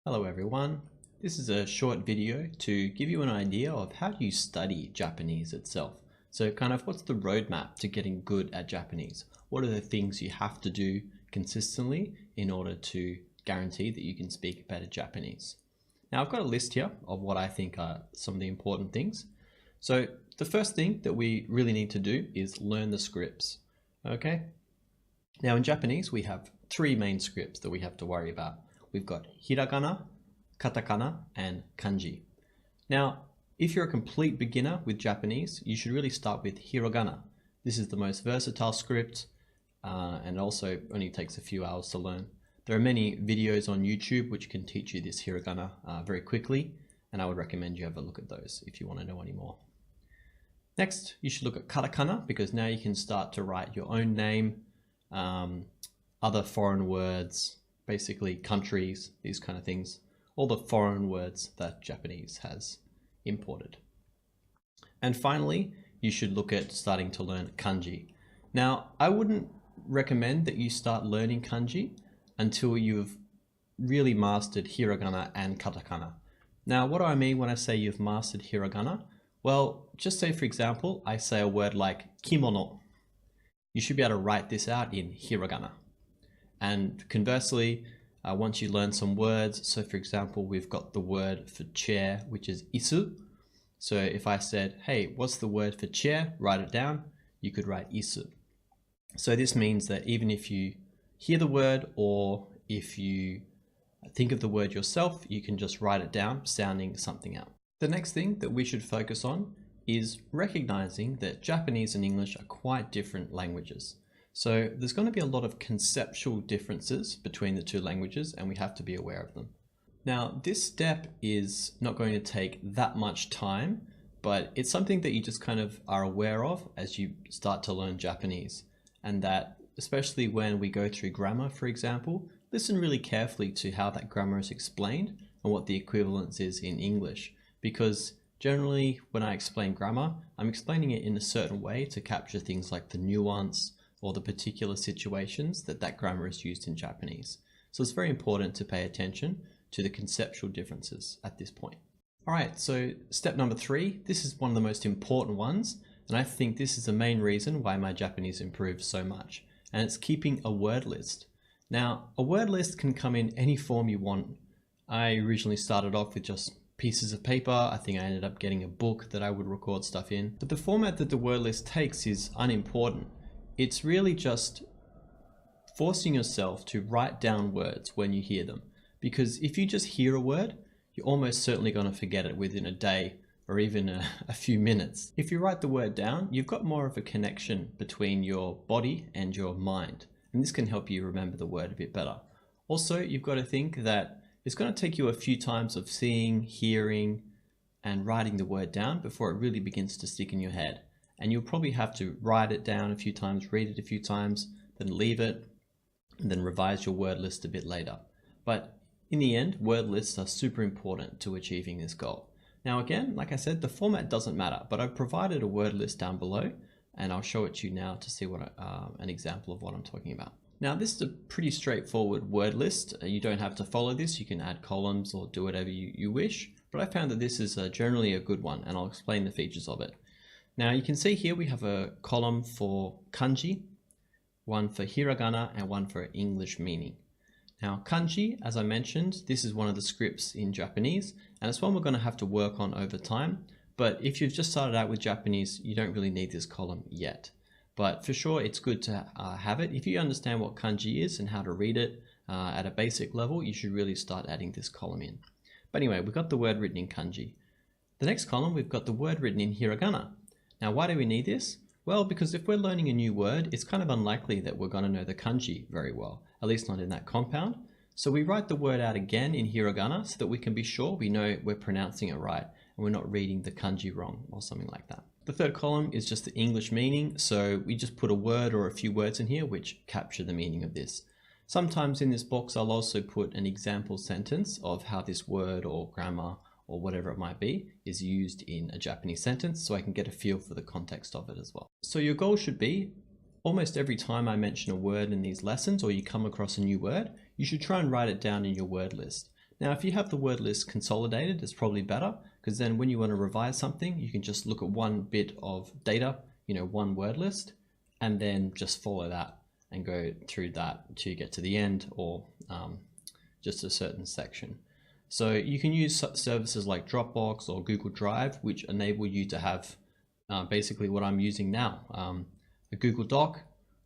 Hello everyone. This is a short video to give you an idea of how do you study Japanese itself. So kind of what's the roadmap to getting good at Japanese? What are the things you have to do consistently in order to guarantee that you can speak better Japanese? Now I've got a list here of what I think are some of the important things. So the first thing that we really need to do is learn the scripts. Okay. Now in Japanese we have three main scripts that we have to worry about. We've got hiragana, katakana, and kanji. Now, if you're a complete beginner with Japanese, you should really start with hiragana. This is the most versatile script and also only takes a few hours to learn. There are many videos on YouTube which can teach you this hiragana very quickly, and I would recommend you have a look at those if you want to know any more. Next, you should look at katakana because now you can start to write your own name, other foreign words, basically countries, these kind of things, all the foreign words that Japanese has imported. And finally, you should look at starting to learn kanji. Now, I wouldn't recommend that you start learning kanji until you've really mastered hiragana and katakana. Now, what do I mean when I say you've mastered hiragana? Well, just say for example, I say a word like kimono. You should be able to write this out in hiragana. And conversely, once you learn some words, so for example, we've got the word for chair, which is isu. So if I said, hey, what's the word for chair? Write it down. You could write isu. So this means that even if you hear the word or if you think of the word yourself, you can just write it down, sounding something out. The next thing that we should focus on is recognizing that Japanese and English are quite different languages. So there's going to be a lot of conceptual differences between the two languages and we have to be aware of them. Now this step is not going to take that much time, but it's something that you just kind of are aware of as you start to learn Japanese. And that especially when we go through grammar, for example, listen really carefully to how that grammar is explained and what the equivalence is in English. Because generally when I explain grammar, I'm explaining it in a certain way to capture things like the nuance, or the particular situations that grammar is used in Japanese. So it's very important to pay attention to the conceptual differences at this point. All right, so step number 3, this is one of the most important ones, and I think this is the main reason why my Japanese improved so much, and it's keeping a word list. Now, a word list can come in any form you want. I originally started off with just pieces of paper. I think I ended up getting a book that I would record stuff in, but the format that the word list takes is unimportant. It's really just forcing yourself to write down words when you hear them. Because if you just hear a word, you're almost certainly going to forget it within a day or even a few minutes. If you write the word down, you've got more of a connection between your body and your mind. And this can help you remember the word a bit better. Also, you've got to think that it's going to take you a few times of seeing, hearing, and writing the word down before it really begins to stick in your head. And you'll probably have to write it down a few times, read it a few times, then leave it, and then revise your word list a bit later. But in the end, word lists are super important to achieving this goal. Now again, like I said, the format doesn't matter, but I've provided a word list down below, and I'll show it to you now to see what an example of what I'm talking about. Now this is a pretty straightforward word list. You don't have to follow this. You can add columns or do whatever you wish, but I found that this is generally a good one, and I'll explain the features of it. Now you can see here we have a column for kanji, one for hiragana, and one for English meaning. Now kanji, as I mentioned, this is one of the scripts in Japanese, and it's one we're going to have to work on over time. But if you've just started out with Japanese, you don't really need this column yet. But for sure, it's good to have it. If you understand what kanji is and how to read it at a basic level, you should really start adding this column in. But anyway, we've got the word written in kanji. The next column, we've got the word written in hiragana. Now, why do we need this? Well, because if we're learning a new word, it's kind of unlikely that we're going to know the kanji very well, at least not in that compound. So we write the word out again in hiragana so that we can be sure we know we're pronouncing it right and we're not reading the kanji wrong or something like that. The third column is just the English meaning. So we just put a word or a few words in here which capture the meaning of this. Sometimes in this box, I'll also put an example sentence of how this word or grammar or whatever it might be is used in a Japanese sentence, so I can get a feel for the context of it as well. So your goal should be, almost every time I mention a word in these lessons or you come across a new word, you should try and write it down in your word list. Now, if you have the word list consolidated, it's probably better, because then when you want to revise something, you can just look at one bit of data, one word list, and then just follow that and go through that to get to the end, or just a certain section. So you can use services like Dropbox or Google Drive, which enable you to have basically what I'm using now, a Google Doc,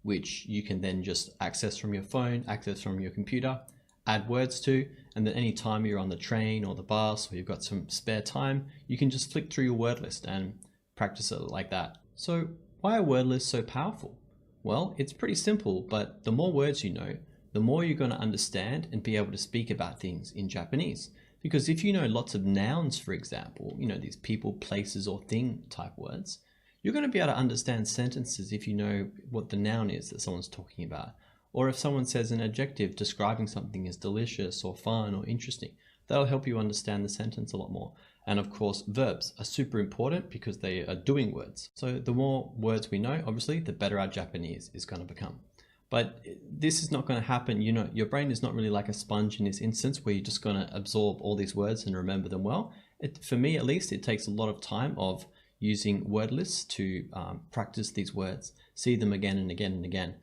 which you can then just access from your phone, access from your computer, add words to, and then any time you're on the train or the bus, or you've got some spare time, you can just flick through your word list and practice it like that. So why are word lists so powerful? Well, it's pretty simple, but the more words you know, the more you're going to understand and be able to speak about things in Japanese. Because if you know lots of nouns, for example, these people, places, or thing type words, you're going to be able to understand sentences if you know what the noun is that someone's talking about. Or if someone says an adjective describing something as delicious or fun or interesting, that'll help you understand the sentence a lot more. And of course, verbs are super important because they are doing words. So the more words we know, obviously, the better our Japanese is going to become. But this is not going to happen. Your brain is not really like a sponge in this instance where you're just going to absorb all these words and remember them well. For me, at least, it takes a lot of time of using word lists to practice these words, see them again and again and again.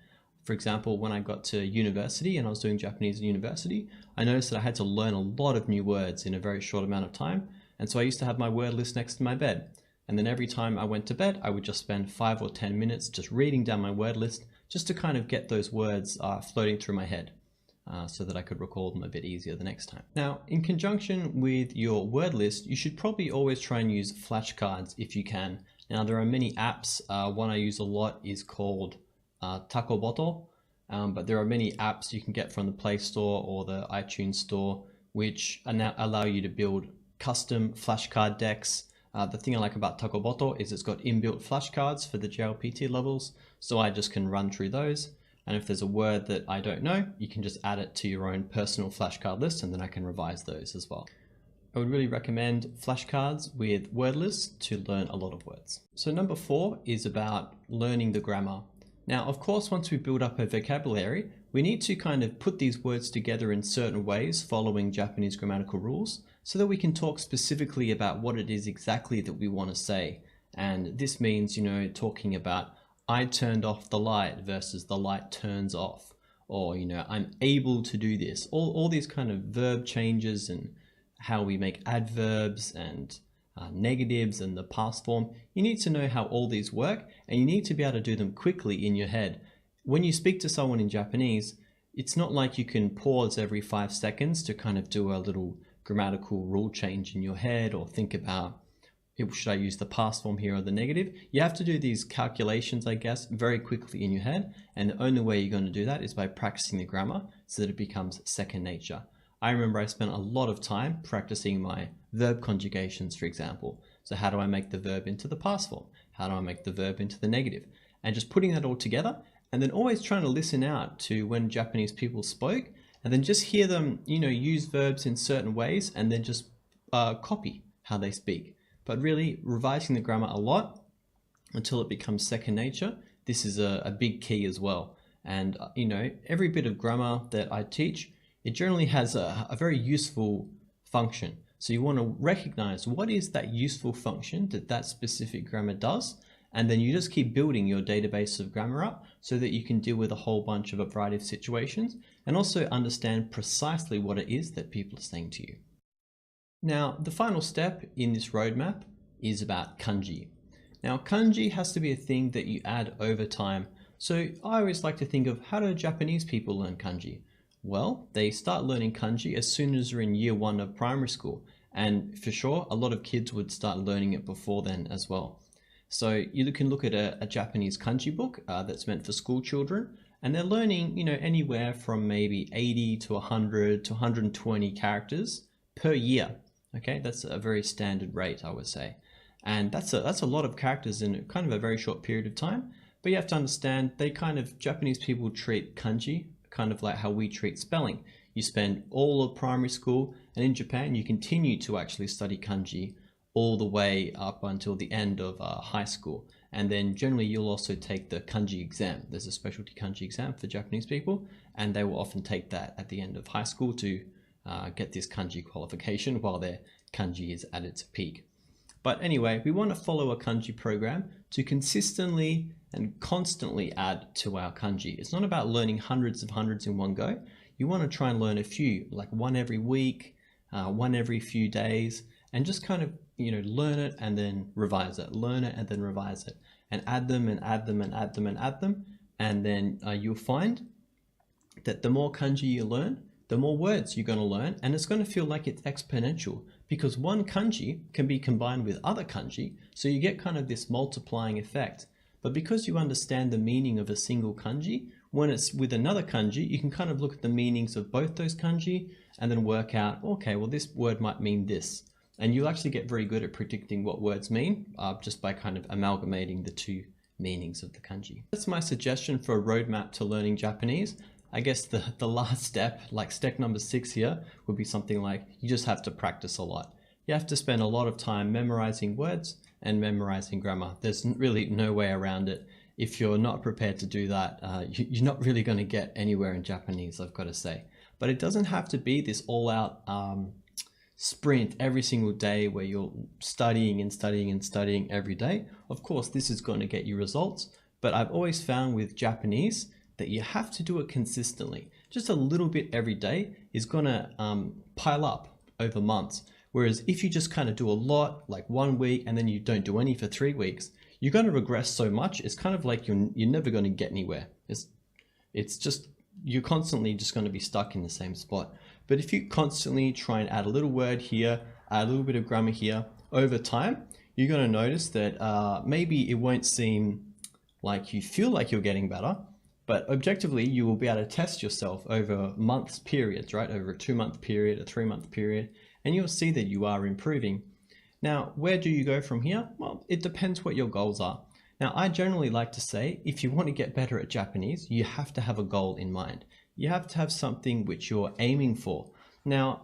For example, when I got to university and I was doing Japanese at university, I noticed that I had to learn a lot of new words in a very short amount of time. And so I used to have my word list next to my bed. And then every time I went to bed, I would just spend 5 or 10 minutes just reading down my word list, just to kind of get those words floating through my head so that I could recall them a bit easier the next time. Now, in conjunction with your word list, you should probably always try and use flashcards if you can. Now, there are many apps. One I use a lot is called Takoboto, but there are many apps you can get from the Play Store or the iTunes Store, which allow you to build custom flashcard decks. The thing I like about Takoboto is it's got inbuilt flashcards for the Jlpt levels, so I just can run through those. And if there's a word that I don't know, you can just add it to your own personal flashcard list, and then I can revise those as well. I would really recommend flashcards with word lists to learn a lot of words. So number 4 is about learning the grammar. Now, of course, once we build up a vocabulary, we need to kind of put these words together in certain ways following Japanese grammatical rules so that we can talk specifically about what it is exactly that we want to say. And this means, talking about I turned off the light versus the light turns off, or, I'm able to do this. All these kind of verb changes and how we make adverbs and negatives and the past form. You need to know how all these work, and you need to be able to do them quickly in your head. When you speak to someone in Japanese, it's not like you can pause every 5 seconds to kind of do a little grammatical rule change in your head or think about, should I use the past form here or the negative? You have to do these calculations, I guess, very quickly in your head. And the only way you're going to do that is by practicing the grammar so that it becomes second nature. I remember I spent a lot of time practicing my verb conjugations, for example. So how do I make the verb into the past form? How do I make the verb into the negative? And just putting that all together, and then always trying to listen out to when Japanese people spoke, and then just hear them, use verbs in certain ways, and then just copy how they speak. But really revising the grammar a lot until it becomes second nature. This is a big key as well. And, every bit of grammar that I teach, it generally has a very useful function. So you want to recognize what is that useful function that specific grammar does. And then you just keep building your database of grammar up so that you can deal with a whole bunch of a variety of situations and also understand precisely what it is that people are saying to you. Now, the final step in this roadmap is about kanji. Now, kanji has to be a thing that you add over time. So I always like to think of, how do Japanese people learn kanji? Well, they start learning kanji as soon as they're in year 1 of primary school. And for sure, a lot of kids would start learning it before then as well. So you can look at a Japanese kanji book that's meant for school children, and they're learning, anywhere from maybe 80 to 100 to 120 characters per year. Okay, that's a very standard rate, I would say. And that's a lot of characters in kind of a very short period of time. But you have to understand, Japanese people treat kanji kind of like how we treat spelling. You spend all of primary school, and in Japan, you continue to actually study kanji all the way up until the end of high school. And then generally you'll also take the kanji exam. There's a specialty kanji exam for Japanese people, and they will often take that at the end of high school to get this kanji qualification while their kanji is at its peak. But anyway, we want to follow a kanji program to consistently and constantly add to our kanji. It's not about learning hundreds in one go. You want to try and learn a few, like one every week, one every few days, and just kind of, learn it and then revise it, learn it and then revise it, and add them and add them and add them and add them. And then you'll find that the more kanji you learn, the more words you're going to learn, and it's going to feel like it's exponential because one kanji can be combined with other kanji, so you get kind of this multiplying effect. But because you understand the meaning of a single kanji, when it's with another kanji, you can kind of look at the meanings of both those kanji and then work out, okay, well, this word might mean this. And you'll actually get very good at predicting what words mean just by kind of amalgamating the two meanings of the kanji. That's my suggestion for a roadmap to learning Japanese. I guess the last step, like step number 6 here, would be something like you just have to practice a lot. You have to spend a lot of time memorizing words and memorizing grammar. There's really no way around it. If you're not prepared to do that, you're not really going to get anywhere in Japanese, I've got to say. But it doesn't have to be this all-out sprint every single day where you're studying and studying and studying every day. Of course, this is going to get you results, but I've always found with Japanese that you have to do it consistently. Just a little bit every day is going to pile up over months. Whereas if you just kind of do a lot, like 1 week, and then you don't do any for 3 weeks, you're going to regress so much. It's kind of like you're never going to get anywhere. It's just, you're constantly just going to be stuck in the same spot. But if you constantly try and add a little word here, add a little bit of grammar here, over time, you're going to notice that maybe it won't seem like you feel like you're getting better, but objectively, you will be able to test yourself over months periods, right? Over a 2-month period, a 3-month period, and you'll see that you are improving. Now, where do you go from here? Well, it depends what your goals are. Now, I generally like to say, if you want to get better at Japanese, you have to have a goal in mind. You have to have something which you're aiming for. Now,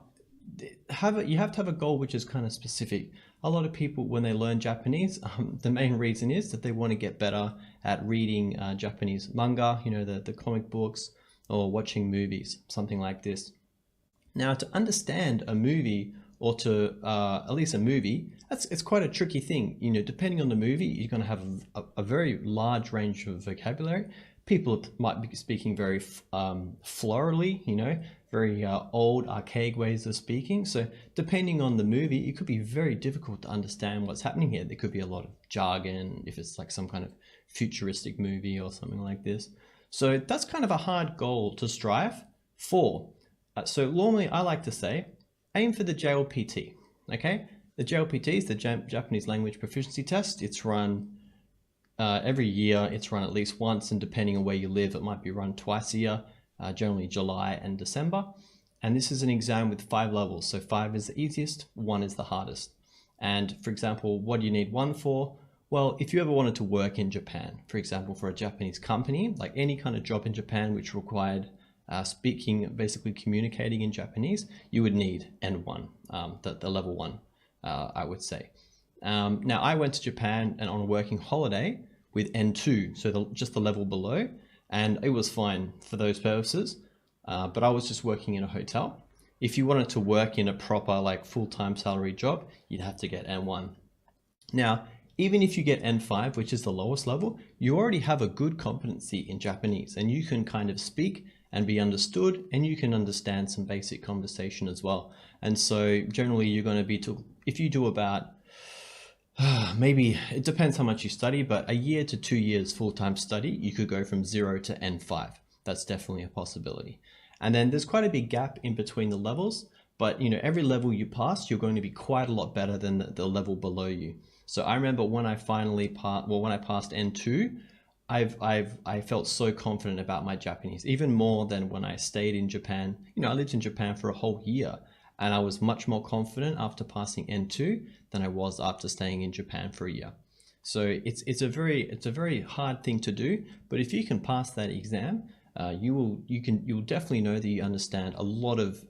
you have to have a goal which is kind of specific. A lot of people, when they learn Japanese, the main reason is that they want to get better at reading Japanese manga, the comic books, or watching movies, something like this. Now, to understand a movie, or to at least a movie, it's quite a tricky thing. Depending on the movie, you're going to have a very large range of vocabulary. People might be speaking very florally, very old, archaic ways of speaking. So depending on the movie, it could be very difficult to understand what's happening here. There could be a lot of jargon if it's like some kind of futuristic movie or something like this. So that's kind of a hard goal to strive for. So normally I like to say, aim for the Jlpt, okay? The Jlpt is the Japanese Language Proficiency Test. It's run every year. It's run at least once, and depending on where you live, it might be run twice a year, generally July and December. And this is an exam with 5 levels. So 5 is the easiest, 1 is the hardest. And for example, what do you need 1 for? Well, if you ever wanted to work in Japan, for example, for a Japanese company, like any kind of job in Japan which required speaking, basically communicating in Japanese, you would need N1, the level 1, I would say. Now, I went to Japan and on a working holiday with N2, so just the level below, and it was fine for those purposes, but I was just working in a hotel. If you wanted to work in a proper, like full-time salary job, you'd have to get N1. Now, even if you get N5, which is the lowest level, you already have a good competency in Japanese, and you can kind of speak and be understood, and you can understand some basic conversation as well. And so generally you're going to be, if you do about, maybe it depends how much you study, but a year to 2 years full-time study, you could go from 0 to N5. That's definitely a possibility. And then there's quite a big gap in between the levels, but every level you pass, you're going to be quite a lot better than the level below you. So I remember when I finally when I passed N2, I felt so confident about my Japanese, even more than when I stayed in Japan. I lived in Japan for a whole year, and I was much more confident after passing N2 than I was after staying in Japan for a year. So it's a very hard thing to do, but if you can pass that exam, you'll definitely know that you understand a lot of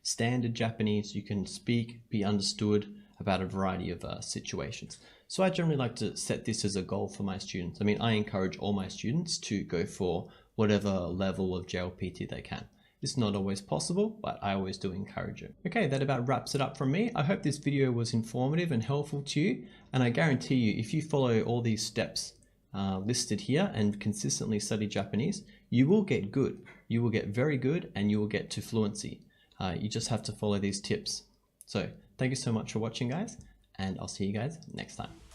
standard Japanese. You can speak, be understood about a variety of situations. So I generally like to set this as a goal for my students. I mean, I encourage all my students to go for whatever level of Jlpt they can. It's not always possible, but I always do encourage it. Okay, that about wraps it up from me. I hope this video was informative and helpful to you, and I guarantee you if you follow all these steps listed here and consistently study Japanese, you will get good. You will get very good and you will get to fluency. You just have to follow these tips. So thank you so much for watching, guys, and I'll see you guys next time.